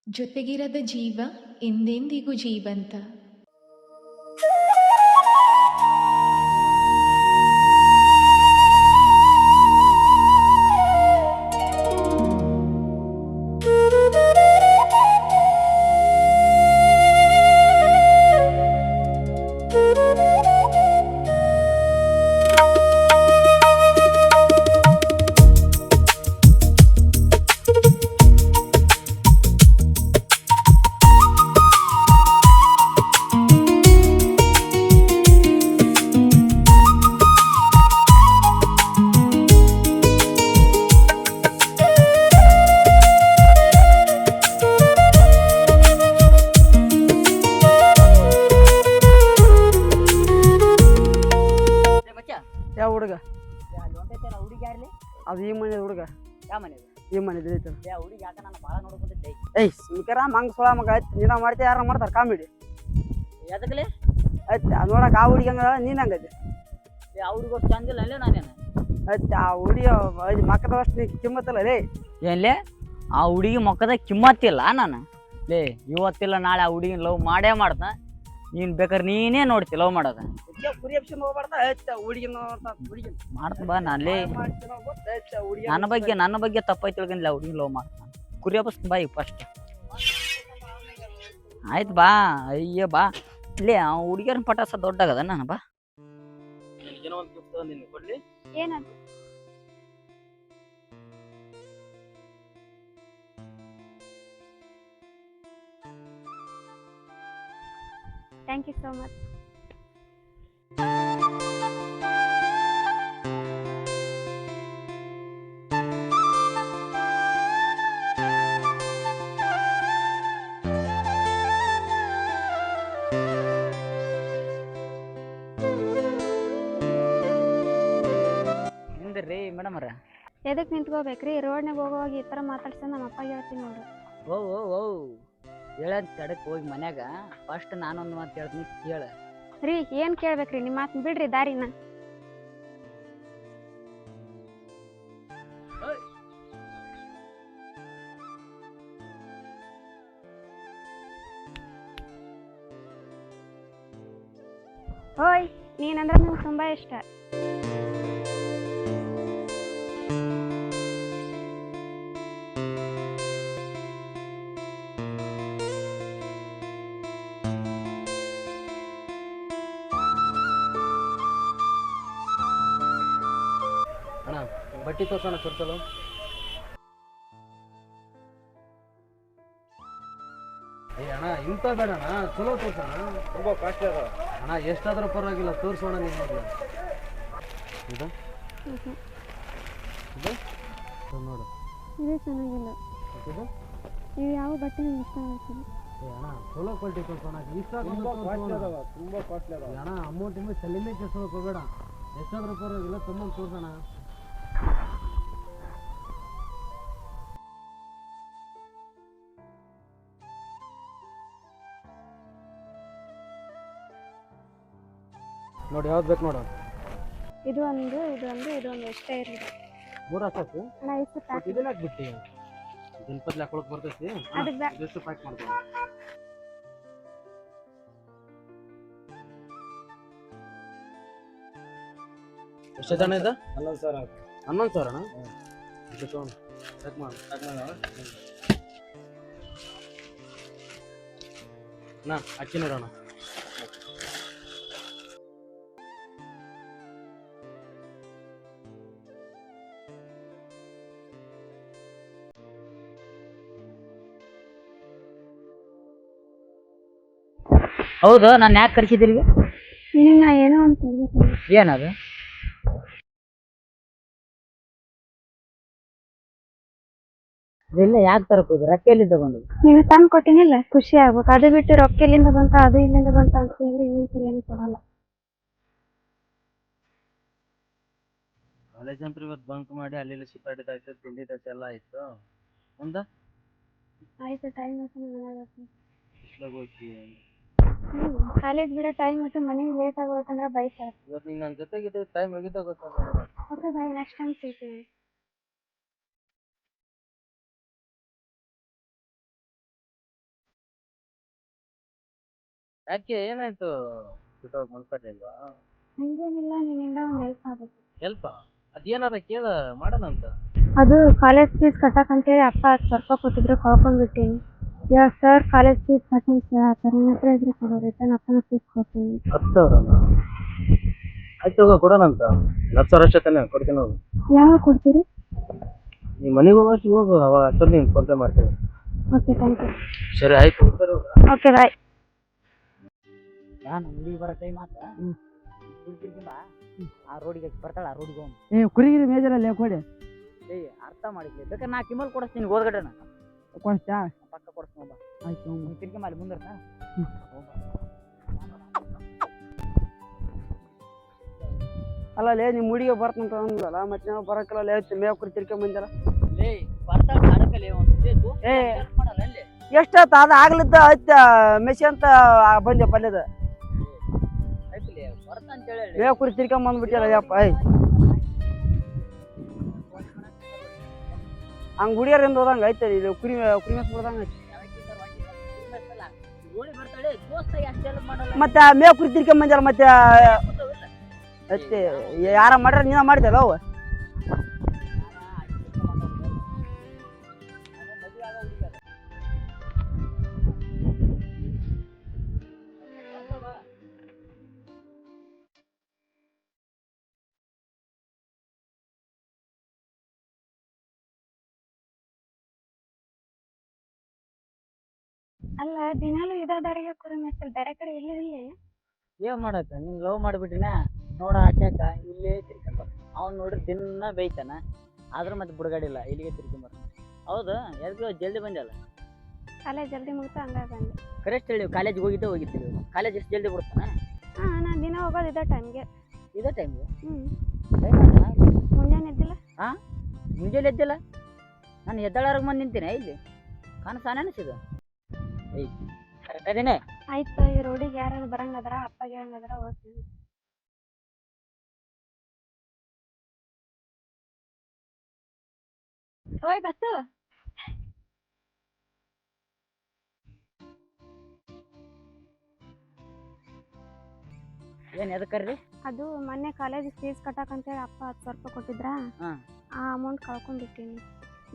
ಜೊತೆಗಿರದ ಜೀವ ಎಂದೆಂದಿಗೂ ಜೀವಂತ. ಯಾವ ಹುಡುಗ ಹುಡುಗಿ ಯಾರ್ಲಿ ಅದು ಈ ಮನೆ ಹುಡುಗ ಯಾವ ಮನೆ ಈ ಮನೆ ಐತಲ್ಲ ಹುಡುಗಿ ಯಾಕ ನಾನು ಭಾಳ ನೋಡ್ಕೊಂಡೈತೆ ಏಯ್ ಸ್ಪೀಕರ ಮಂಗ್ ಸೊಳ ಮಗ ಆಯ್ತು ನೀನ ಮಾಡ್ತೀಯ ಯಾರು ಮಾಡ್ತಾರ ಕಾಮಿಡಿ ಎದಕ್ಲೆ ಆಯ್ತು ಅದು ನೋಡಕ್ ಆ ಹುಡುಗಿ ಹಂಗ ನೀನ್ ಹಂಗೈತಿ ಆ ಹುಡುಗ ಅಷ್ಟು ಚಂದಿಲ್ಲ ಅಲ್ಲೇ ನಾನೇನು ಆಯ್ತು ಆ ಹುಡುಗಿ ಮಕ್ಕದ ಅಷ್ಟು ನೀ ಕಿಮ್ಮತ್ತಲ್ಲ ರೇ ಏನ್ಲೇ ಆ ಹುಡುಗಿ ಮೊಕ್ಕದ ಕಿಮ್ಮತ್ತಿಲ್ಲ ನಾನು ಲೇ ಇವತ್ತಿಲ್ಲ ನಾಳೆ ಆ ಹುಡುಗಿನ ಲವ್ ಮಾಡೇ ಮಾಡ್ದ ನೀನು ಬೇಕಾದ್ರೆ ನೀನೇ ನೋಡ್ತಿ ಲವ್ ಮಾಡೋದ ಕುರಿ ಎಪ್ಷನ್ ಹೋಗ್ಬಾರ್ದ ಆಯ್ತು ಹುಡುಗಿ ಹುಡುಗಿ ಮಾಡ್ತ ಬಾ ನಾನ್ಲೇ ನನ್ನ ಬಗ್ಗೆ ತಪ್ಪಾಗಿ ತಿಳ್ಕೊಂಡಿಲ್ಲ ಹುಡುಗಿ ಲವ್ ಮಾಡ್ತಾನ ಕುರಿ ಹಬ್ಬಸ್ ಬಾ ಈಗ ಫಸ್ಟ್ ಆಯ್ತು ಬಾ ಅಯ್ಯ ಬಾ ಇಲ್ಲೇ ಆ ಹುಡುಗಿಯರ್ನ ಪಟಾಸ ದೊಡ್ಡಾಗದ ನಾನು ಬಾ ಏನದು ಥ್ಯಾಂಕ್ ಯು ಸೋ ಮಚ್. ನಿಂದ್ರಿ ಮೇಡಮ್ ಅವ್ರ ಎದಕ್ಕೆ ನಿಂತ್ಕೋಬೇಕ್ರಿ? ರೋಡ್ನಾಗ ಹೋಗುವಾಗ ಈ ಥರ ಮಾತಾಡ್ಸೋದು ನಮ್ಮ ಅಪ್ಪ ಹೇಳ್ತೀನಿ ನೋಡು. ಓ ಹೇಳಂತ ತಡಕ್ ಹೋಗಿ ಮನ್ಯಾಗ ಫಸ್ಟ್ ನಾನೊಂದು ಮಾತು ಹೇಳ್ತೀನಿ ಕೇಳ. ರೀ ಏನು ಕೇಳ್ಬೇಕ್ರಿ? ನಿಮ್ಮ ಮಾತು ಬಿಡ್ರಿ ದಾರಿನ. ಓಯ್ ನೀನಂದ್ರೆ ನಂಗೆ ತುಂಬ ಇಷ್ಟ. ಅಣ್ಣ ಬಟ್ಟಿ ತೋರ್ಸೋಣ ಚೊರ್ತಲು ಏ ಅಣ್ಣ ಇಂಥ ಬೇಡ ಅಣ್ಣ ಚಲೋ ತೋರ್ಸೋಣ ತುಂಬ ಕಾಸ್ಟ್ಲಿ ಅದ ಅಣ್ಣ ಎಷ್ಟಾದ್ರೂ ಪರವಾಗಿಲ್ಲ ತೋರಿಸೋಣ ನೀವು ಇದು ನೋಡು ಇದು ಚೆನ್ನಾಗಿಲ್ಲ. ಇದು ಇವು ಯಾವ ಬಟ್ಟೆ ನಂಗೆ ಇಷ್ಟ ಆಗ್ತದೆ. ಏ ಅಣ್ಣ ಚಲೋ ಕ್ವಾಲಿಟಿ ತೋರ್ಸೋಣ ಇಷ್ಟ ತುಂಬ ಕಾಸ್ಟ್ಲಿ ಅದ ಅಣ್ಣ ಅಮೌಂಟ್ ಇಂದ ತಲೆನೇ ಕೆಡ್ಸೋಕೆ ಹೋಗಬೇಡ ಎಷ್ಟಾದ್ರೂ ಪರವಾಗಿಲ್ಲ ತುಂಬ ತೋರ್ಸೋಣ. ನೋಡಿ ಯಾವ್ದು ಬೇಕು ನೋಡು. ಇದು ಒಂದು ಎಷ್ಟೇ ಇರಲಿ. ಮೂರು ಹಾಕಿ ಅಣ್ಣ ಇಷ್ಟು ಪ್ಯಾಕ್. ಇದನ್ನ ಹಾಕ್ಬಿಟ್ಟು ದಿನಪತ್ಲೆ ಹಾಕೊಳಕ್ ಬರ್ತೈತಿ ಎಷ್ಟು ಪ್ಯಾಕ್ ಮಾಡ್ತೀನಿ. ಎಷ್ಟು ಜನ ಇದೆ? 11,000. 11,000 ಅಣ್ಣ ಚೆಕ್ ಮಾಡಿ ಅಣ್ಣ ಅಕ್ಕಿ ನೋಡೋಣ. ಹೌದು ನಾನು ಯಾಕೆ ಕರ್ಸಿದ್ರಿ ನಿನ್ನ ಏನೋ ಅಂತ ಹೇಳ್ಬೇಕು. ಏನದು? ಇದೆಲ್ಲ ಯಾಕೆ ತರಕ್ ಹೋಗಿ ರೊಕ್ಕ ಎಲ್ಲಿ ತಗೊಂಡು? ನೀನು ತಂದು ಕೊಟ್ಟಿನಿಲ್ಲ, ಖುಷಿ ಆಗ್ಬೇಕು. ಅದು ಬಿಟ್ಟು ರೊಕ್ಕ ಎಲ್ಲಿಂದ ಬಂತ ಅದು ಇಲ್ಲಿಂದ ಬಂತ ಅಂತ ಹೇಳಿದ್ರೆ ಇನ್ನೊಂದ್ಸರಿ ಏನು ಕೊಡಲ್ಲ. ಕಾಲೇಜ್ ಅಂತ ಇವತ್ತು ಬಂಕ್ ಮಾಡಿ ಅಲ್ಲಿ ಸುತ್ತಾಡಿದಾಯ್ತು ತಿಂಡಿದಾಯ್ತು ಎಲ್ಲ ಆಯ್ತು. ಮುಂದೆ ಆಯ್ತು ಟೈಮ್ ಆಯ್ತು ಹೋಗಿ ಕಾಲೇಜ್ ಬಿಡೋ ಟೈಮ್ ಮತ್ತು ಮನೆಗೆ ಲೇಟ್ ಆಗೋತಂದ್ರೆ ಬೈತಾರೆ. ಇವತ್ತು ನೀನು ನನ್ನ ಜೊತೆಗಿದ್ರೆ ಟೈಮ್ ಮುಗಿತಾ ಗೊತ್ತಾಗ. ಓಕೆ ಬಾಯ್, ನೆಕ್ಸ್ಟ್ ಟೈಮ್ ಸಿಗ್ತೀನಿ. ಯಾಕೆ ಏನಾಯ್ತು ಬಿಟ್ಟೋಗಿ ಮಲ್ಕೊಂಡಿಲ್ವಾ? ಹಂಗೇನಿಲ್ಲ, ನಿನ್ನಿಂದ ಒಂದು ಹೆಲ್ಪ್ ಆಗುತ್ತೆ. ಹೆಲ್ಪ ಅದೇನಾರ ಕೇಳ ಮಾಡೋಣ ಅಂತ. ಅದು ಕಾಲೇಜ್ ಫೀಸ್ ಕಟ್ಟಕ್ಕಂತೇಳಿ ಅಪ್ಪ 10,000 ರೂಪಾಯಿ ಕೊಟ್ಟಿದ್ರು, ಕಳ್ಕೊಂಡ್ಬಿಟ್ಟಿನಿ. ಇವಾಗ ಸರ್ ಕಾಲೇಜ್ ಫೀಸ್ ಕಟ್ಟಂತ ಕೇಳತ್ತಾರ. ನನ್ನ ಹತ್ರ ಇದ್ರೆ ಕೊಡೋ, ರಿಟರ್ನ್ ಅಪ್ಪನ ಫೀಸ್ ಕೊಡ್ತೀನಿ. 10,000 ಆಯ್ತು ಹೋಗ ಕೊಡೋಣ ಅಂತ. 10,000 ಅಷ್ಟೇ ತಾನೆ ಕೊಡ್ತೀನಿ ಹೋಗು. ಯಾವಾಗ ಕೊಡ್ತೀರಿ? ನೀ ಮನೆಗೆ ಹೋಗೋಷ್ಟು ಹೋಗು, ಅವಾಗ ಅಷ್ಟೊಂದು ನೀನು ಫೋನ್ ಪೇ ಮಾಡ್ತೀನಿ. Okay, thank you. ಸರಿ ಆಯ್ತು. Okay, bye. ನಾನು ಹುಡುಗಿ ಬರೋ ಟೈಮ್ ಆತ. ಆ ರೋಡಿಗೆ ಬರ್ತಾಳ, ಆ ರೋಡಿಗೆ ಹೋಗಿ ಕುರಿಗಿರಿ ಮೇಜರಲ್ಲಿ ಕೊಡಿ. ಅರ್ಥ ಮಾಡಿದ್ವಿ. ಬೇಕಾದ್ರೆ ನಾ ಕಿಮ್ಮಲ್ ಕೊಡಿಸ್ತೀನಿ, ಹೋದ್ಗಡೆ ನಾ ಕೊಡ್ತಾ ಪಕ್ಕ ಕೊಡಿಸ್ತೀನಿ. ಒಬ್ಬ ಆಯ್ತು. ತಿರ್ಗಿ ಮಾಡಿ ಮುಂದೆ ಅಲ್ಲೇ ನಿಮ್ಮ ಹುಡುಗಿ ಬರ್ತಂತ ಅಂದಲ್ಲ, ಮತ್ತೆ ನಾವು ಬರಕ್ಕಲ್ಲ ಮೇವ್ ಕುರಿ ತಿರ್ಕೊಂಡ್ ಬಂದಲ್ಲ. ಬರ್ತಾಳ ಕಾಡಕಲ್ಲಿ ಏ ಎಷ್ಟಾಯ್ತು ಅದು ಆಗ್ಲಿದ್ದ ಆಯ್ತ ಮೆಸಿ ಅಂತ ಬಂದೆ ಪಲ್ಯದ ಬರ್ತಾ ಅಂತ ಹೇಳಿ ಮೇವ್ ಕುರಿ ತಿರ್ಕೊಂಡ್ ಬಂದ್ಬಿಟ್ಟಿಲ್ಲ. ಯಪ್ಪ ಹಂಗ ಹುಡಿಯರಿಂದ ಹೋದಂಗ ಐತೆ. ಇದು ಕುರಿ ಮೇಸ್ ಬಿಡ್ದಂಗ ಐತಿ. ಮತ್ತೆ ಮೇವ್ ಕುರಿ ತಿರ್ಕೊಂಡ್ ಬಂದಲ್ಲ, ಮತ್ತೆ ಐತಿ ಯಾರ ಮಾಡ್ರ ನೀನ ಮಾಡಿದಲ್ಲ ಅವ. ಅಲ್ಲ, ದಿನಾಲು ಇದೇ ದಾರಿಗೆ ಕುರಿ ಮೇಯ್ಸಲ್, ಬೇರೆ ಕಡೆ ಎಲ್ಲೂ ಇಲ್ಲ? ಏನ್ ಮಾಡತ್ತ, ನೀನ್ ಲವ್ ಮಾಡ್ಬಿಟ್ಟಿನ ನೋಡ ಆಟ್ಯಾಕ ಇಲ್ಲೇ ತಿರ್ಕೊಂಬ. ಅವ್ನು ನೋಡ್ರಿ ದಿನ ಬೇಯ್ತಾನ, ಆದ್ರೂ ಮತ್ತೆ ಬುಡಗಾಡಿಲ್ಲ, ಇಲ್ಲಿಗೆ ತಿರ್ಕೊಂಬರ. ಹೌದು, ಎಲ್ರಿಗೂ ಜಲ್ದಿ ಬಂದಲ್ಲ. ಕಾಲೇಜ್ ಜಲ್ದಿ ಮುಗಿತು, ಹಂಗಾಗಿ ಬಂದೆ. ಕರೆಕ್ಟ್ ಹೇಳಿ, ಕಾಲೇಜಿಗೆ ಹೋಗಿದ್ದೀವಿ. ಕಾಲೇಜ್ ಎಷ್ಟು ಜಲ್ದಿ ಬಿಡ್ತಾನ? ಹಾಂ, ನಾನು ದಿನ ಹೋಗೋದು ಇದೇ ಟೈಮ್ಗೆ. ಇದೇ ಟೈಮ್ಗೆ? ಮುಂಜಾನೆ ಎದ್ದಿಲ್ಲ? ಹಾಂ, ಮುಂಜಾನೆ ಎದ್ದಿಲ್ಲ. ನಾನು ಎದ್ದಾಳರ್ಗ ಬಂದು ನಿಂತೀನಿ ಇಲ್ಲಿ. ಕಾಣಿಸ್ತಾನೆ ಅನಿಸಿದ. ಕರೆಕ್ಟ್ ಅದೇನೆ. ಆಯ್ತು, ಈ ರೋಡಿಗೆ ಯಾರು ಬರಂಗದ್ರ, ಅಪ್ಪಗೆ ಹೇಳಂಗದ್ರ ಹೋಗ್ತೀನಿ. ಓಯ್ ಬಸ್ಸು, ಏನ್ ಎದಕ್ಕರ್ರಿ? ಅದು ಮೊನ್ನೆ ಕಾಲೇಜ್ ಫೀಸ್ ಕಟ್ಟಕ್ಕಂತೇಳಿ ಅಪ್ಪ 10,000 ರೂಪಾಯಿ ಕೊಟ್ಟಿದ್ರ, ಆ ಅಮೌಂಟ್ ಕಳ್ಕೊಂಡ್ಬಿಟ್ಟಿನಿ.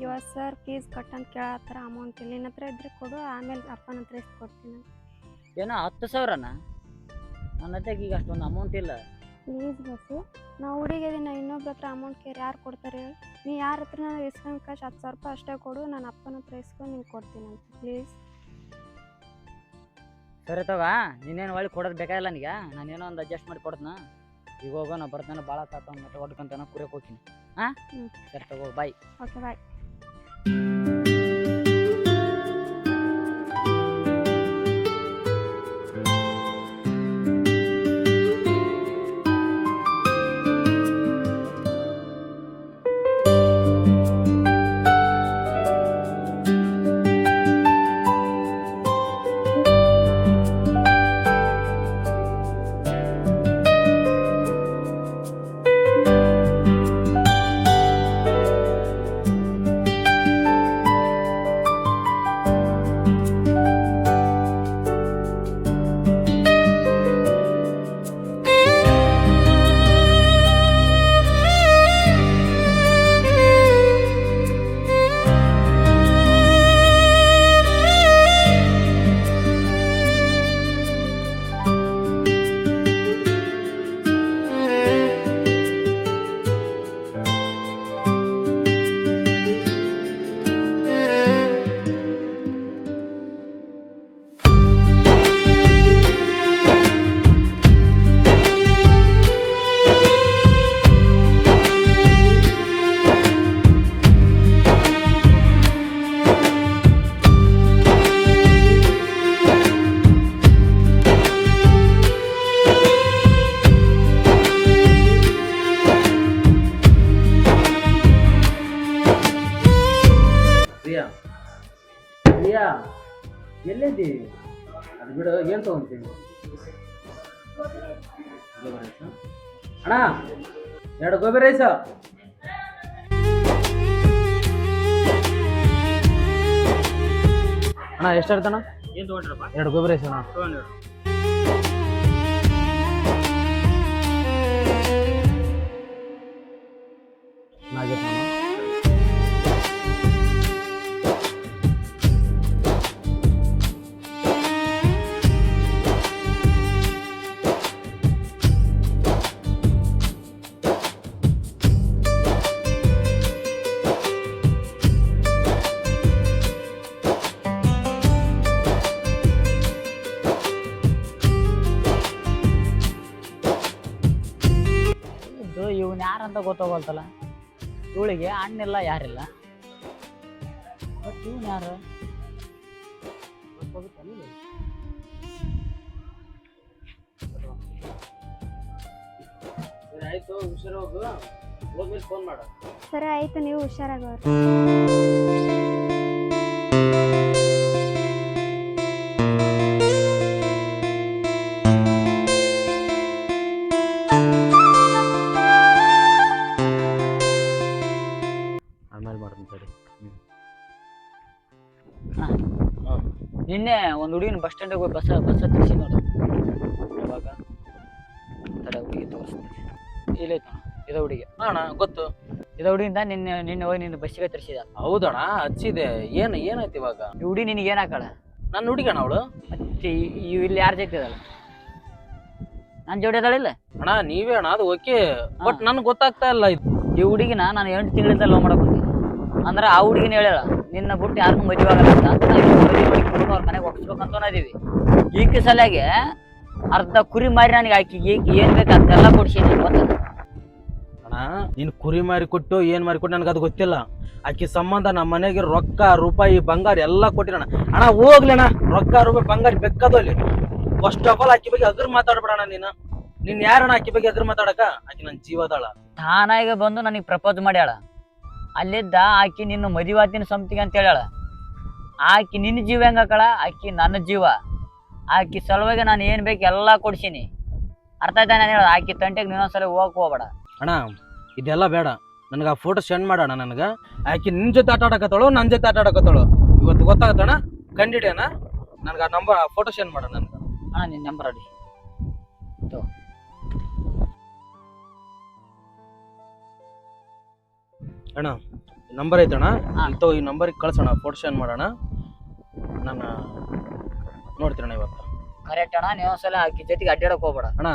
ಇವಾಗ ಸರ್ ಫೀಸ್ ಕಟ್ಟಂತ ಕೇಳತ್ತಾರ. ಅಮೌಂಟ್ ಇಲ್ಲ, ನಿನ್ನ ಹತ್ರ ಇದ್ರೆ ಕೊಡು, ಆಮೇಲೆ ಅಪ್ಪನ ಹತ್ರ ಎಷ್ಟು ಕೊಡ್ತೀನಿ. ಏನೋ 10,000ನಾ? ನನ್ನ ಹತ್ರ ಈಗ ಅಷ್ಟೊಂದು ಅಮೌಂಟ್ ಇಲ್ಲ. ಪ್ಲೀಸ್ ಬಸ್ಸು, ನಾವು ಹುಡುಗಿದಿನ, ಇನ್ನೊಬ್ರ ಹತ್ರ ಅಮೌಂಟ್ ಕೇರ್ ಯಾರು ಕೊಡ್ತಾರೆ ಹೇಳಿ? ನೀ ಯಾರ ಹತ್ರ ನಾನು ಇಸ್ಕೊಂಡು ಕಾಶ್ 10,000 ರೂಪಾಯಿ ಅಷ್ಟೇ ಕೊಡು, ನಾನು ಅಪ್ಪನ ಹತ್ರ ಇಸ್ಕೊಂಡು ನಿಂಗೆ ಕೊಡ್ತೀನಿ ಅಂತ. ಪ್ಲೀಸ್. ಸರಿ ತಗೋ, ನೀನೇನು ಒಳ್ಳೆ ಕೊಡೋದು ಬೇಕಾಗಿಲ್ಲ ನನಗೆ. ನಾನೇನೋ ಒಂದು ಅಡ್ಜಸ್ಟ್ ಮಾಡಿ ಕೊಡ್ತೀನಿ. ಈಗ ಹೋಗೋಣ, ಬರ್ತಾನೆ, ಭಾಳ ತಾತ ಮತ್ತೆ ಹೊಡ್ಕೊಂತಾನೆ, ಕುರಿಯಕ್ಕೆ ಹೋಗ್ತೀನಿ. ಹಾಂ, ಸರಿ ತಗೋ, ಬಾಯ್. ಓಕೆ, ಬಾಯ್. ಎಲ್ಲಿದ್ದಿ? ಅದು ಬಿಡು, ಏನು ತೊಗೊಂತೀನಿ? ಅಣ್ಣ, 2 ಗೋಬಿ ರೈಸ್. ಅಣ್ಣ ಎಷ್ಟು ಹೇಳ್ತಾನ? 2 ಗೋಬಿ ರೈಸ್ ಅಣ್ಣ. ಬಂದಿದ್ದು ಇವನ್ ಯಾರಂತ ಗೊತ್ತಾಗೋಲ್ತಲ್ಲ. ಇವಳಿಗೆ ಅಣ್ಣಿಲ್ಲ ಯಾರಿಲ್ಲ, ಬಟ್ ಇವನ್ ಯಾರು? ಆಯ್ತು, ಹುಷಾರು ಹೋಗು, ಹೋದ್ಮೇಲೆ ಫೋನ್ ಮಾಡ. ಸರಿ ಆಯ್ತು, ನೀವು ಹುಷಾರಾಗವ್ರಿ. ಆಮೇಲೆ ಮಾಡ್ತೀನಿ ಸರಿ. ನಿನ್ನೆ ಒಂದು ಹುಡುಗಿನ ಬಸ್ ಸ್ಟ್ಯಾಂಡಿಗೆ ಹೋಗಿ ಬಸ್ ತಿರ್ಸಿ ನೋಡು. ಇವಾಗ ತಡೆ ಹುಡುಗಿ ತೋರಿಸ್ತೀನಿ. ಇಲ್ಲೈತಣ ಇದ ಹುಡುಗಿ. ಅಣ್ಣ ಗೊತ್ತು, ಇದ ಹುಡುಗಿಂದ ನಿನ್ನೆ ಹೋಗಿ ನಿನ್ನ ಬಸ್ಸಿಗೆ ತರಿಸಿದ. ಹೌದಣ್ಣ, ಹಚ್ಚಿದೆ. ಏನಾಯ್ತು ಇವಾಗ? ಈ ಹುಡುಗಿ ನಿನಗೆ ಏನ್ ಹಾಕಳ? ನನ್ನ ಹುಡುಗಣ್ಣ ಅವಳು. ಮತ್ತೆ ಇಲ್ಲಿ ಯಾರ ಜೊತೆ ಇದಲ್ಲ? ನನ್ನ ಜೋಡಿ ಅದಾಳಿಲ್ಲ ಅಣ್ಣ? ನೀವೇ ಅಣ್ಣ, ಅದು ಓಕೆ, ಬಟ್ ನನ್ಗೆ ಗೊತ್ತಾಗ್ತಾ ಇಲ್ಲ ಇದು. ಈ ಹುಡುಗಿನ ನಾನು 8 ತಿಂಗಳಿಂದ ಲವ್ ಮಾಡಕ್ ಬಂದೆ. ಅಂದ್ರೆ ಆ ಹುಡುಗಿನ ಹೇಳ ನಿನ್ನ ಬಿಟ್ಟು ಯಾರಿಗೂ ಮದುವೆ ಆಗಲ್ಲ ಅಂತ ಮದುವೆ ಮಾಡಿ ಕೊಡೋದು ಅವ್ರ ಮನೆಗೆ ಒಪ್ಪಿಸ್ಬೇಕಂತ ಅನ್ನೋದೀವಿ. ಈಕೆ ಸಲಗೆ ಅರ್ಧ ಕುರಿ ಮಾರಿ ನನಗೆ ಆಕಿಗೆ ಏನ್ ಬೇಕು ಅದೆಲ್ಲ ಕೊಡ್ಸೀನಿ. ಅಣ್ಣ ನೀನು ಕುರಿ ಮಾರಿ ಕೊಟ್ಟು ಏನ್ ಮಾರಿ ಕೊಟ್ಟು ನನಗೆ ಅದು ಗೊತ್ತಿಲ್ಲ. ಆಕಿ ಸಂಬಂಧ ನಮ್ಮ ಮನೆಗೆ ರೊಕ್ಕ ರೂಪಾಯಿ ಬಂಗಾರ ಎಲ್ಲ ಕೊಟ್ಟಿರೋಣ. ಅಣ್ಣ ಹೋಗ್ಲಿ ಅಣ್ಣ, ರೊಕ್ಕ ರೂಪಾಯಿ ಬಂಗಾರ ಬೆಕ್ಕದು ಅಲ್ಲಿ. ಫಸ್ಟ್ ಆಫ್ ಆಲ್ ಆಕಿ ಬಗ್ಗೆ ಅಗ್ರ ಮಾತಾಡ್ಬೇಡಣ. ನೀನ್ ಯಾರಣ್ಣ ಆಕಿ ಬಗ್ಗೆ ಅಗ್ರ ಮಾತಾಡಕ? ಆಕಿ ನನ್ ಜೀವದಾಳ. ತಾನಾಗ ಬಂದು ನನಗೆ ಪ್ರಪೋಸ್ ಮಾಡ್ಯಾಳ. ಅಲ್ಲಿದ್ದ ಆಕಿ ನಿನ್ನ ಮದುವಾತಿನ ಸಂತಿಗೆ ಅಂತ ಹೇಳ್ಯಾಳ. ಆಕಿ ನಿನ್ನ ಜೀವ ಹೆಂಗ ಹಾಕಳ? ಆಕಿ ನನ್ನ ಜೀವ. ಆಕಿ ಸಲುವಾಗಿ ನಾನು ಏನ್ ಬೇಕು ಎಲ್ಲ ಕೊಡ್ಸೀನಿ. ಅರ್ಥ ಆಯ್ತಾ ನಾನು ಹೇಳ? ಆಕಿ ತಂಟೆಗೆ ನೀನೊಂದ್ಸಲ ಹೋಗಕ್ ಹೋಗ್ಬೇಡ. ಅಣ್ಣ ಇದೆಲ್ಲ ಬೇಡ, ನನಗೆ ಆ ಫೋಟೋ ಸೆಂಡ್ ಮಾಡೋಣ. ನನಗೆ ಆಕಿ ನಿನ್ ಜೊತೆ ಆಟ ಆಡಕತ್ತಳು, ನನ್ನ ಜೊತೆ ಆಟ ಆಡಕತ್ತಳು ಇವತ್ತು ಗೊತ್ತಾಗತ್ತಣ್ಣ. ಕಂಡಿಡಿಯಣ್ಣ, ನನಗೆ ಆ ನಂಬರ್ ಆ ಫೋಟೋ ಸೆಂಡ್ ಮಾಡೋಣ. ನನ್ಗೆ ಅಣ್ಣ ನಿನ್ನ ನಂಬರ್ ಅಡಿ ಅಣ್ಣ ನಂಬರ್ ಐತಣ್ಣ, ಇಂಥವು ಈ ನಂಬರಿಗೆ ಕಳ್ಸೋಣ, ಫೋಟೋ ಸೆಂಡ್ ಮಾಡೋಣ. ನಾನು ನೋಡ್ತೀರಣ್ಣ ಇವತ್ತು. ಕರೆಕ್ಟ್ ಅಣ್ಣ. ನೀವೊಂದ್ಸಲ ಆಕಿ ಜೊತೆಗೆ ಅಡ್ಡಾಡಕ್ ಹೋಗ್ಬೇಡ. ಅಣ್ಣ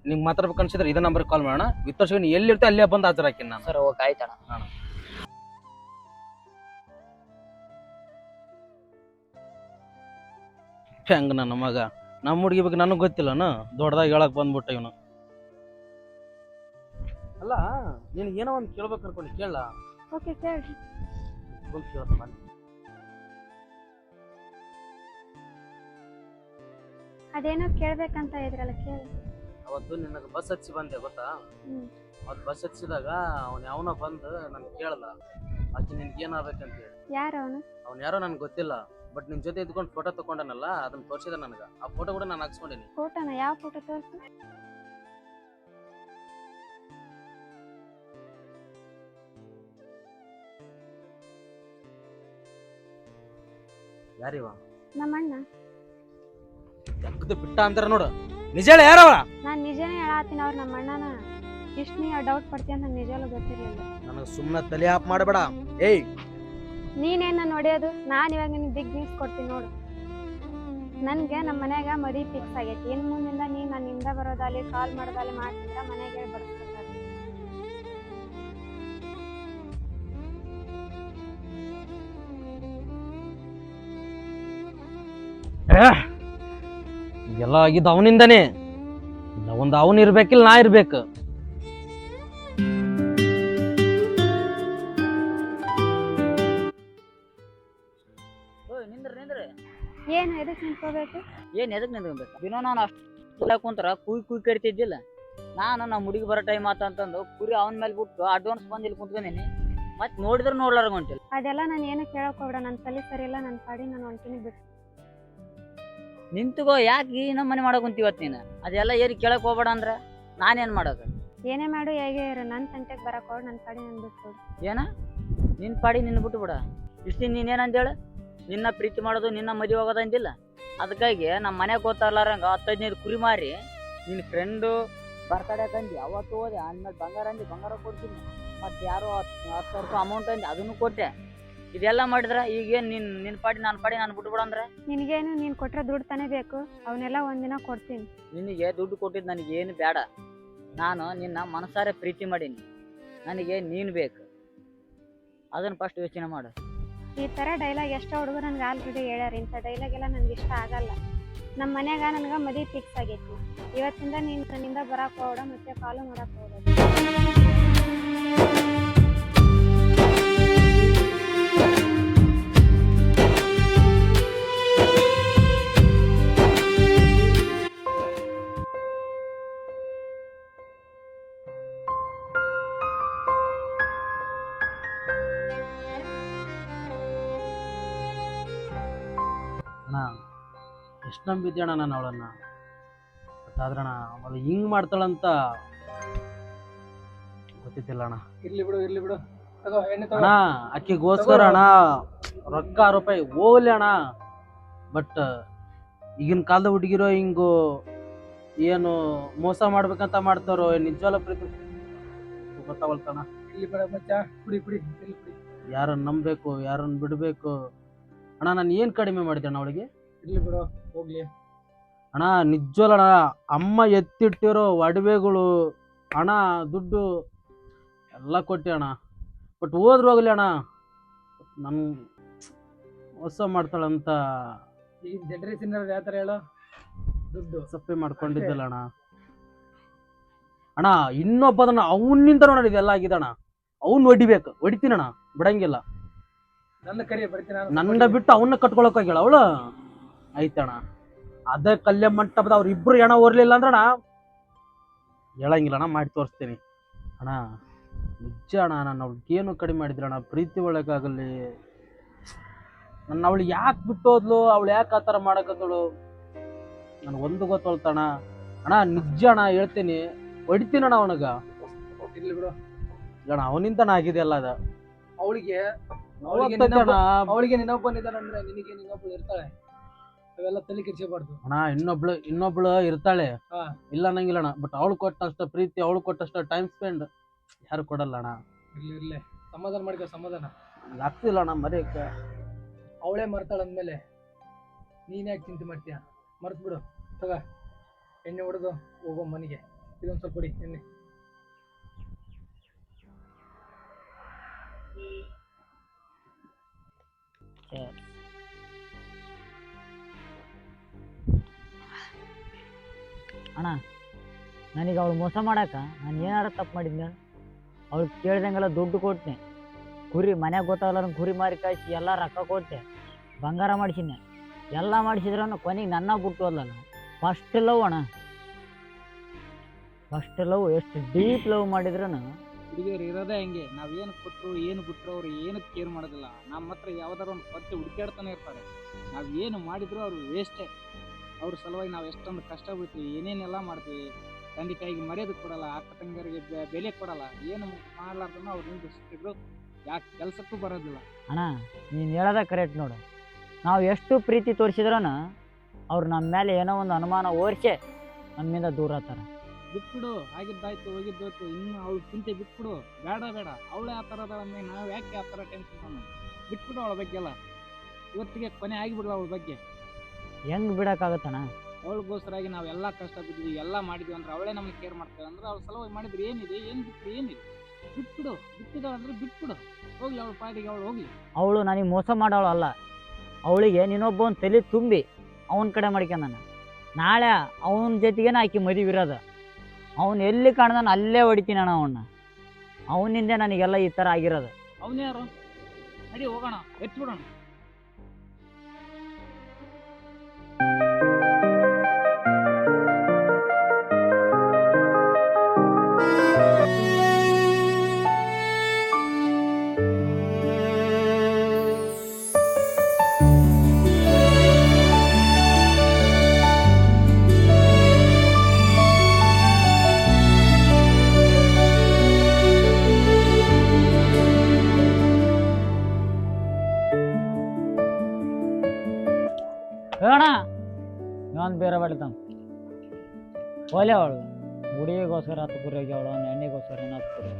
ನಿಮ್ಗೆ ಮಾತಾಡ್ಬೇಕು ಅನ್ಸಿದ್ರೆ ಇದೇ ನಂಬರ್ಗೆ ಕಾಲ್ ಮಾಡೋಣ. ವಿತ್ ನೀ ಎಲ್ಲಿರ್ತೆ ಅಲ್ಲೇ ಬಂದು ಹಾಜರ್ ಹಾಕಿನಿ ನಾನು. ಸರ್ ಓಕೆ ಆಯ್ತಣ್ಣ. ಹೆಂಗ ನನ್ನ ಮಗ, ನಮ್ಮ ಹುಡುಗಿ ಬಗ್ಗೆ ನನಗೆ ಗೊತ್ತಿಲ್ಲನ, ದೊಡ್ಡದಾಗಿ ಹೇಳಕ್ ಬಂದ್ಬಿಟ್ಟ ಇವನು. ಅಲ್ಲ ನೀನು ಏನೋ ಒಂದು ಕೇಳ್ಬೇಕು ಅನ್ಕೊಂಡು ಕೇಳ. ಓಕೆ ಕೇಳ್ರಿ. ಅದೇನೋ ಕೇಳ್ಬೇಕಂತ ಇದ್ರಲ್ಲ, ಕೇಳಿ. ಅವತ್ತು ನಿನಗೆ ಬಸ್ ಹಚ್ಚಿ ಬಂದೆ ಗೊತ್ತಾ? ಅವತ್ತು ಬಸ್ ಹಚ್ಚಿದಾಗ ಅವ್ನು ಯಾವನೋ ಬಂದು ನನ್ಗೆ ಕೇಳ್ದ, ಆಕಿ ನಿನ್ಗೆ ಏನಾಗ್ಬೇಕಂತ ಹೇಳಿ. ಯಾರು ಅವನು? ಅವ್ನು ಯಾರೋ ನನ್ಗೆ ಗೊತ್ತಿಲ್ಲ, ಬಟ್ ನಿನ್ ಜೊತೆ ಇದ್ಕೊಂಡು ಫೋಟೋ ತಗೊಂಡನಲ್ಲ, ಅದನ್ನ ತೋರಿಸಿದ ನನಗೆ. ಆ ಫೋಟೋ ಕೂಡ ನಾನು ಹಾಕ್ಸ್ಕೊಂಡಿನಿ. ಫೋಟೋನ? ಯಾವ ಫೋಟೋ ತೋರಿಸು? ಯಾರಿವ? ನಮ್ಮ ಅಣ್ಣ. ತೆಗ್ದು ಬಿಟ್ಟ ಅಂತಾರ ನೋಡು, ನಿಜ ಹೇಳ ಯಾರವ? ನಾನ್ ನಿಜನೇ ಹೇಳತ್ತೀನಿ, ಅವ್ರು ನಮ್ಮ ಅಣ್ಣನ. ಇಷ್ಟು ನೀ ಡೌಟ್ ಪಡ್ತೀಯ ಅಂತ ನಿಜವೂ ಗೊತ್ತಿರಲಿಲ್ಲ. ನನಗೆ ಸುಮ್ಮನೆ ತಲೆ ಆಪ್ ಮಾಡಬೇಡ. ಏಯ್ ನೀನೇನ ನೋಡಿಯೋದು? ನಾನು ಇವಾಗ ನಿನ್ ಬಿಗ್ ನ್ಯೂಸ್ ಕೊಡ್ತೀನಿ ನೋಡು. ನನ್ಗೆ ನಮ್ಮ ಮನ್ಯಾಗ ಮದುವೆ ಫಿಕ್ಸ್ ಆಗೈತಿ. ಇನ್ ಮುಂದಿಂದ ನೀ ನನ್ನಿಂದ ಬರೋದಾಲಿ ಕಾಲ್ ಮಾಡೋದಾಲಿ ಮಾಡ್ತಿದ್ರ ಮನೆಗೆ ಹೇಳಿ ಬಡಿಸ್ಕೊತಾರೆ. ಎಲ್ಲ ಆಗಿದ್ದು ಅವನಿಂದನೇ. ಇಲ್ಲ ಒಂದು ಅವನು ಇರ್ಬೇಕಿಲ್ಲ ನಾ ಇರ್ಬೇಕು. ಏನ್ ಎದಕ್ ನಿಂತ್ಕೋಬೇಕು? ಏನ್ ಎದಕ್ ನಿಂತ್ಕೊಬೇಕು? ದಿನ ನಾನು ಅಷ್ಟು ಕುಂತರ ಕುಯ್ ಕರಿತಿದ್ದಿಲ್ಲ. ನಾನು ನಮ್ಮ ಹುಡುಗಿ ಬರೋ ಟೈಮ್ ಆತಂತಂದು ಕುರಿ ಅವನ ಮೇಲೆ ಬಿಟ್ಟು ಅಡ್ವಾನ್ಸ್ ಬಂದು ಇಲ್ಲಿ ಕುಂತ್ಕೊಂಡೀನಿ. ಮತ್ ನೋಡಿದ್ರೆ ನೋಡ್ಲಾರ ಹೊಂಟಿಲ್ಲ. ಅದೆಲ್ಲ ನಾನು ಏನು ಕೇಳಕ್ ಹೋಗ್ಬೇಡ. ನನ್ನ ತಲೆ ಸರಿ ಇಲ್ಲ, ನನ್ನ ಪಾಡಿ ನಾನು ಹೊಂಟಿನಿ ಬಿಟ್ಟು. ನಿಂತುಗೋ, ಯಾಕೆ ಈ ನಮ್ಮ ಮನೆ ಮಾಡಕ್ ಕುಂತೀವತ್ ನೀನು? ಅದೆಲ್ಲ ಏರಿ ಕೇಳಕ್ ಹೋಗ್ಬೇಡ ಅಂದ್ರ ನಾನೇನ್ ಮಾಡೋದು? ಏನೇ ಮಾಡು ಹೇಗೆ ಇರು, ನನ್ನ ತಂಟೆಗೆ ಬರಕ್ ಹೋಗಿ ನನ್ನ ಪಾಡಿ ನನ್ ಬಿಟ್ಟು. ಏನ ನಿನ್ ಪಾಡಿ ನಿನ್ನ ಬಿಟ್ಟು ಬಿಡ. ಇಷ್ಟು ನೀನೇನಂದೇಳ? ನಿನ್ನ ಪ್ರೀತಿ ಮಾಡೋದು, ನಿನ್ನ ಮದುವೆ ಹೋಗೋದು ಅಂದಿಲ್ಲ. ಅದಕ್ಕಾಗಿ ನಮ್ಮ ಮನೆಗೆ ಗೊತ್ತಾಗ್ಲಾರಂಗ 10-15 ಕುರಿ ಮಾರಿ ನಿನ್ನ ಫ್ರೆಂಡು ಬರ್ತಡೇ ತಂದಿ ಅವತ್ತು ಹೋದೆ. ಆಮೇಲೆ ಬಂಗಾರ ಅಂದಿ, ಬಂಗಾರ ಕೊಡ್ತೀನಿ. ಮತ್ತೆ ಯಾರೋ 10,000 ರೂಪಾಯಿ ಅಮೌಂಟ್ ಅಂದಿ, ಅದನ್ನು ಕೊಟ್ಟೆ. ಇದೆಲ್ಲ ಮಾಡಿದ್ರ ಈಗೇನು ನಿನ್ನ ಪಾಡಿ ನಾನು ಬಿಟ್ಟು ಬಿಡಂದ್ರ? ನಿನಗೇನು, ನೀನು ಕೊಟ್ರೆ ದುಡ್ಡು ತಾನೇ ಬೇಕು. ಅವನ್ನೆಲ್ಲ ಒಂದಿನ ಕೊಡ್ತೀನಿ. ನಿನಗೆ ದುಡ್ಡು ಕೊಟ್ಟಿದ್ದು ನನಗೇನು ಬೇಡ. ನಾನು ನಿನ್ನ ಮನಸಾರೆ ಪ್ರೀತಿ ಮಾಡೀನಿ. ನನಗೆ ನೀನು ಬೇಕು. ಅದನ್ನು ಫಸ್ಟ್ ಯೋಚನೆ ಮಾಡು. ಈ ಥರ ಡೈಲಾಗ್ ಎಷ್ಟೋ ಹುಡುಗರು ನನಗೆ ಆಲ್ರೆಡಿ ಹೇಳ್ಯಾರ. ಇಂಥ ಡೈಲಾಗ್ ಎಲ್ಲ ನನಗೆ ಇಷ್ಟ ಆಗಲ್ಲ. ನಮ್ಮ ಮನ್ಯಾಗ ನನಗೆ ಮದುವೆ ಫಿಕ್ಸ್ ಆಗೈತಿ. ಇವತ್ತಿಂದ ನೀನು ನನ್ನಿಂದ ಬರಕ್ಕೆ ಹೋಗೋಣ, ಮತ್ತೆ ಕಾಲು ಮಾಡಕ್ಕೆ ಹೋಗೋದು. ಅಣ್ಣ ಎಷ್ಟು ನಂಬಿದ್ದೆ ಅಣ್ಣ ನಾನು ಅವಳನ್ನ. ಬಟ್ ಆದ್ರಣ ಅವಳು ಹಿಂಗ್ ಮಾಡ್ತಾಳಂತ ಗೊತ್ತಿದ್ದಿಲ್ಲ ಅಣ್ಣ. ಇರ್ಲಿ ಬಿಡು ತಗೋ ಎಣ್ಣೆ ತಗೋ. ಅಣ್ಣ ಆಕಿಗೋಸ್ಕರ ಅಣ್ಣ ರೊಕ್ಕ ರೂಪಾಯಿ ಹೋಗ್ಲಿ ಅಣ್ಣ. ಬಟ್ ಈಗಿನ ಕಾಲದ ಹುಡುಗಿರೋ ಹಿಂಗು ಏನು ಮೋಸ ಮಾಡ್ಬೇಕಂತ ಮಾಡ್ತಾರೋ ನಿಜವಾದ ಪ್ರೀತಿ ಗೊತ್ತಾಗಲ್ತಣ್ಣ. ಇಲ್ಲಿ ಬಿಡ ಮಚ್ಚ, ಕುಡಿ ಇಲ್ಲಿ ಕುಡಿ. ಯಾರನ್ನ ನಂಬಬೇಕು ಯಾರನ್ನ ಬಿಡಬೇಕು ಅಣ್ಣ. ನಾನು ಏನು ಕಡಿಮೆ ಮಾಡಿದೆ ಅಣ್ಣ ಅವಳಿಗೆ? ಇರ್ಲಿ ಬಿಡು ಹೋಗ್ಲಿ. ಅಣ್ಣ ನಿಜವಲ್ಲ ಅಮ್ಮ ಎತ್ತಿಟ್ಟಿರೋ ಒಡವೆಗಳು ಹಣ ದುಡ್ಡು ಎಲ್ಲ ಕೊಟ್ಟೆ ಅಣ್ಣ. ಬಟ್ ಹೋದ್ರು ಹೋಗ್ಲಿ ಅಣ್ಣ, ನನ್ ಮೋಸ ಮಾಡ್ತಾಳಂತ ಈ ಜನರೇಷನ್ ಯಾವ ಥರ ಹೇಳೋ, ದುಡ್ಡು ಸಪ್ಪೆ ಮಾಡ್ಕೊಂಡಿದ್ದಲ್ಲ ಅಣ್ಣ. ಅಣ್ಣ ಇನ್ನೊಬ್ಬದನ್ನ ಅವನಿಂದ ನೋಡ ಇದೆಲ್ಲ ಆಗಿದೆ ಅಣ್ಣ. ಅವ್ನು ಹೊಡಿತೀನಿ ಅಣ್ಣ, ಬಿಡಂಗಿಲ್ಲ. ನನ್ನ ಕರಿಯ ಬರ್ತೀನಿ ನನ್ನ ಬಿಟ್ಟು ಅವನ್ನ ಕಟ್ಕೊಳಕ್ ಹೋಗ್ಯಾಳ ಅವಳು. ಆಯ್ತಣ್ಣ, ಅದೇ ಕಲ್ಯ ಮಂಟಪದ ಅವ್ರ ಇಬ್ರು ಹೆಣ ಓರ್ಲಿಲ್ಲ ಅಂದ್ರಣ ಹೇಳಂಗಿಲ್ಲ ಅಣ್ಣ, ಮಾಡಿ ತೋರಿಸ್ತೀನಿ ಅಣ್ಣ. ನಿಜ ಅಣ್ಣ, ನಾನು ಅವ್ಳಿಗೇನು ಕಡಿಮೆ ಮಾಡಿದ್ರಣ್ಣ. ಪ್ರೀತಿ ಒಳಗಾಗಲಿ ನನ್ನ ಅವಳು ಯಾಕೆ ಬಿಟ್ಟು ಹೋದ್ಲು, ಅವಳು ಯಾಕೆ ಆ ಥರ ಮಾಡಕತ್ತಳು ನನಗೊಂದು ಗೊತ್ತೊಳ್ತಣ ಅಣ್ಣ. ನಿಜ ಅಣ್ಣ ಹೇಳ್ತೀನಿ, ಹೊಡಿತೀನಣ್ಣ ಅವನಿಗ. ಇರ್ಲಿ ಬಿಡು. ಅಣ್ಣ ಅವನಿಂದನ ಆಗಿದೆ ಎಲ್ಲ ಅದ. ಅವಳಿಗೆ ನಿನ್ನೊಬ್ಬನಿದ್ದಾನಂದ್ರೆ ನಿನಗೆ ಇನ್ನೊಬ್ಬಳು ಇರ್ತಾಳೆ. ಅವೆಲ್ಲ ತಲೆ ಕೆಡಿಸಬಾರ್ದು ಅಣ್ಣ. ಇನ್ನೊಬ್ಳು ಇರ್ತಾಳೆ, ಹಾ. ಇಲ್ಲ ಅನ್ನಂಗಿಲ್ಲ ಅಣ್ಣ. ಬಟ್ ಅವಳು ಕೊಟ್ಟಷ್ಟ ಪ್ರೀತಿ, ಅವಳು ಕೊಟ್ಟಷ್ಟ ಟೈಮ್ ಸ್ಪೆಂಡ್ ಯಾರು ಕೊಡಲ್ಲ ಅಣ್ಣ. ಇರ್ಲಿ ಸಮಾಧಾನ ಮಾಡ್ಕೊ, ಸಮಾಧಾನ ಆಗ್ತಿಲ್ಲ ಅಣ್ಣ ಮರೆಯಕ್ಕೆ. ಅವಳೇ ಮರ್ತಾಳ ಅಂದ್ಮೇಲೆ ನೀನ್ ಯಾಕೆ ಚಿಂತೆ ಮಾಡ್ತೀಯ? ಮರ್ತು ಬಿಡು. ತಗ ಎಣ್ಣೆ ಹೊಡೆದು ಹೋಗೋ ಮನೆಗೆ. ಇದೊಂದು ಸ್ವಲ್ಪ ಕೊಡಿ ಎಣ್ಣೆ. ಅಣ್ಣ ನನಗೆ ಅವಳು ಮೋಸ ಮಾಡಾಕ ನಾನು ಏನಾರ ತಪ್ಪು ಮಾಡಿದ್ನ? ಅವಳು ಕೇಳ್ದಂಗೆಲ್ಲ ದುಡ್ಡು ಕೊಟ್ಟನೆ, ಕುರಿ ಮನ್ಯಾಗ ಗೊತ್ತಾಗಲ್ಲ ಕುರಿ ಮಾರಿ ಕಾಯಿಸಿ ಎಲ್ಲ ರೊಕ್ಕ ಕೊಟ್ಟೆ, ಬಂಗಾರ ಮಾಡಿಸಿದ್ನೆ, ಎಲ್ಲ ಮಾಡಿಸಿದ್ರೂ ಕೊನೆಗೆ ನನ್ನ ಬಿಟ್ಟು ಹೋದ್ಲಲ್ಲ. ಫಸ್ಟ್ ಲವ್ ಅಣ್ಣ, ಫಸ್ಟ್ ಲವ್ ಎಷ್ಟು ಡೀಪ್ ಲವ್ ಮಾಡಿದ್ರೂ ಹುಡುಗಿಯರು ಇರೋದೇ ಹಂಗೆ. ನಾವೇನು ಕೊಟ್ಟರು ಏನು ಬಿಟ್ಟರು ಅವ್ರು ಏನು ಕೇರ್ ಮಾಡೋದಿಲ್ಲ. ನಮ್ಮ ಹತ್ರ ಯಾವ್ದಾರು ಒಂದು ಪತ್ತೆ ಹುಡುಕಾಡ್ತಾನೆ ಇರ್ತಾರೆ. ನಾವು ಏನು ಮಾಡಿದ್ರು ಅವ್ರು ವೇಸ್ಟೇ. ಅವ್ರ ಸಲುವಾಗಿ ನಾವು ಎಷ್ಟೊಂದು ಕಷ್ಟ ಬಿಡ್ತೀವಿ, ಏನೇನೆಲ್ಲ ಮಾಡ್ತೀವಿ. ತಂದೆ ತಾಯಿಗೆ ಮರ್ಯಾದೆ ಕೊಡಲ್ಲ, ಅಕ್ಕ ತಂಗಿಯರಿಗೆ ಬೆಲೆ ಕೊಡಲ್ಲ. ಏನು ಮಾಡ್ಲಾರ್ದನ್ನು ಅವ್ರು ನಿಂತು ಸಿಕ್ಕಿದ್ರು ಯಾಕೆ ಕೆಲಸಕ್ಕೂ ಬರೋದಿಲ್ಲ. ಅಣ್ಣ ನೀನು ಹೇಳೋದ ಕರೆಕ್ಟ್ ನೋಡು. ನಾವು ಎಷ್ಟು ಪ್ರೀತಿ ತೋರಿಸಿದ್ರೂ ಅವ್ರು ನಮ್ಮ ಮೇಲೆ ಏನೋ ಒಂದು ಅನುಮಾನ ಓರಿಸೆ ನಮ್ಮಿಂದ ದೂರ ಆಗ್ತಾರೆ. ಬಿಟ್ಬಿಡು, ಆಗಿದ್ದಾಯ್ತು ಹೋಗಿದ್ದೋಯ್ತು, ಇನ್ನು ಅವ್ಳು ಚಿಂತೆ ಬಿಟ್ಬಿಡು. ಬೇಡ ಅವಳೇ ಆ ಥರದ ಅಂದಾಗ ನಾವು ಯಾಕೆ ಆ ಥರ ಟೆನ್ಷನ್? ಬಿಟ್ಬಿಡು ಅವಳ ಬಗ್ಗೆ ಎಲ್ಲ. ಇವತ್ತಿಗೆ ಕೊನೆ ಆಗಿಬಿಡಲ್ಲ ಅವಳ ಬಗ್ಗೆ. ಹೆಂಗೆ ಬಿಡೋಕ್ಕಾಗತ್ತಣ್ಣ? ಅವಳಿಗೋಸ್ಕರಾಗಿ ನಾವೆಲ್ಲ ಕಷ್ಟ ಬಿದ್ದಿದ್ವಿ, ಎಲ್ಲ ಮಾಡಿದ್ವಿ ಅಂದ್ರೆ ಅವಳೇ ನಮ್ಗೆ ಕೇರ್ ಮಾಡ್ತಾಳೆ ಅಂದ್ರೆ ಅವ್ಳ ಸಲುವಾಗಿ ಮಾಡಿದ್ರೆ ಏನಿದೆ, ಏನು ಬಿಟ್ಟರೆ ಏನಿದೆ? ಬಿಟ್ಟಿದ್ದಾಳೆ ಅಂದ್ರೆ ಬಿಟ್ಬಿಡು, ಹೋಗ್ಲಿ ಅವಳ ಪಾಡಿಗೆ ಅವಳು ಹೋಗ್ಲಿ. ಅವಳು ನನಗೆ ಮೋಸ ಮಾಡೋಳು ಅಲ್ಲ. ಅವಳಿಗೆ ನೀನೊಬ್ಬನ ತಲೆ ತುಂಬಿ ಅವನ ಕಡೆ ಮಾಡ್ಕೊಂಡಾನ. ನಾಳೆ ಅವನ ಜೊತೆಗೇನ ಆಕಿ ಮದುವೆ ಇರೋದು. ಅವನು ಎಲ್ಲಿ ಕಾಣ್ದಾನ ಅಲ್ಲೇ ಹೊಡಿತೀನಿ ಅಣ್ಣ ಅವನ್ನ. ಅವನಿಂದ ನನಗೆಲ್ಲ ಈ ಥರ ಆಗಿರೋದು. ಅವನೇ ಯಾರು? ನಡಿ ಹೋಗೋಣ, ಎತ್ಬಿಡೋಣ. ಹೇಳೋಣ ಇವನ್ ಬೇರೆ ಬಡ್ತಾನ ಒಲೆ. ಅವಳು ಹುಡುಗಿಗೋಸ್ಕರ 10 ಕುರಿ ಹೋಗ್ಯಾವಳು, ಎಣ್ಣೆಗೋಸ್ಕರ 10 ಕುರಿ.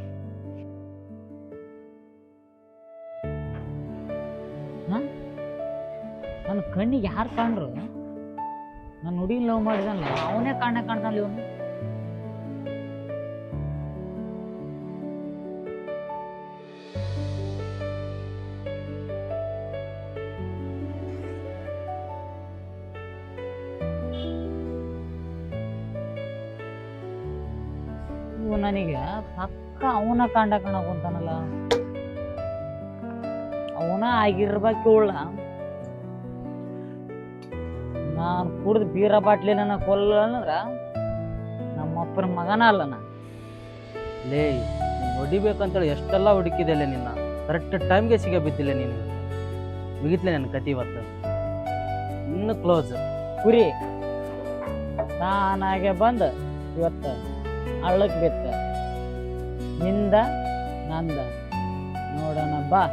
ನನ್ನ ಕಣ್ಣಿಗೆ ಯಾರು ಕಾಣ್ರು? ನನ್ನ ಹುಡುಗಿ ಲವ್ ಮಾಡಿದಲ್ಲ ಅವನೇ ಕಾಣ್ತಾನಲ್ಲ ಇವನು. ನನಗೆ ಪಕ್ಕ ಅವನ ಕಾಣಕೊಂತಾನಲ್ಲ, ಅವನ ಆಗಿರ್ಬೇಕು. ಉಳ್ಳ ನಾನು ಕುಡ್ದು ಬೀರ ಬಾಟ್ಲಿ ನನ್ನ ಕೊಲ್ಲ ಅಂದ್ರ ನಮ್ಮಪ್ಪನ ಮಗನ ಅಲ್ಲ. ನಾ ಲೇ ಹೊಡಿಬೇಕಂತೇಳಿ ಎಷ್ಟೆಲ್ಲ ಹುಡುಕಿದೆಲ್ಲ ನಿನ್ನ, ಕರೆಕ್ಟ್ ಟೈಮ್ಗೆ ಸಿಗ ಬಿದ್ದಿಲ್ಲ ನೀನು. ಮುಗಿತ್ಲೆ ನನ್ನ ಕತೆ ಇವತ್ತು. ಇನ್ನು ಕ್ಲೋಸ್. ಕುರಿ ತಾನಾಗೆ ಬಂದು ಇವತ್ತು ಹಳ್ಳಕ್ಕೆ ಬಿತ್ತ. ನಿಂದ ನಂದ ನೋಡೋಣ ಬಾ.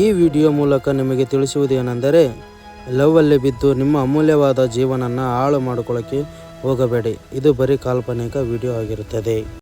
ಈ ವಿಡಿಯೋ ಮೂಲಕ ನಿಮಗೆ ತಿಳಿಸುವುದೇನೆಂದರೆ, ಲವ್ವಲ್ಲಿ ಬಿದ್ದು ನಿಮ್ಮ ಅಮೂಲ್ಯವಾದ ಜೀವನನ ಹಾಳು ಮಾಡಿಕೊಳ್ಳೋಕ್ಕೆ ಹೋಗಬೇಡಿ. ಇದು ಬರೀ ಕಾಲ್ಪನಿಕ ವಿಡಿಯೋ ಆಗಿರುತ್ತದೆ.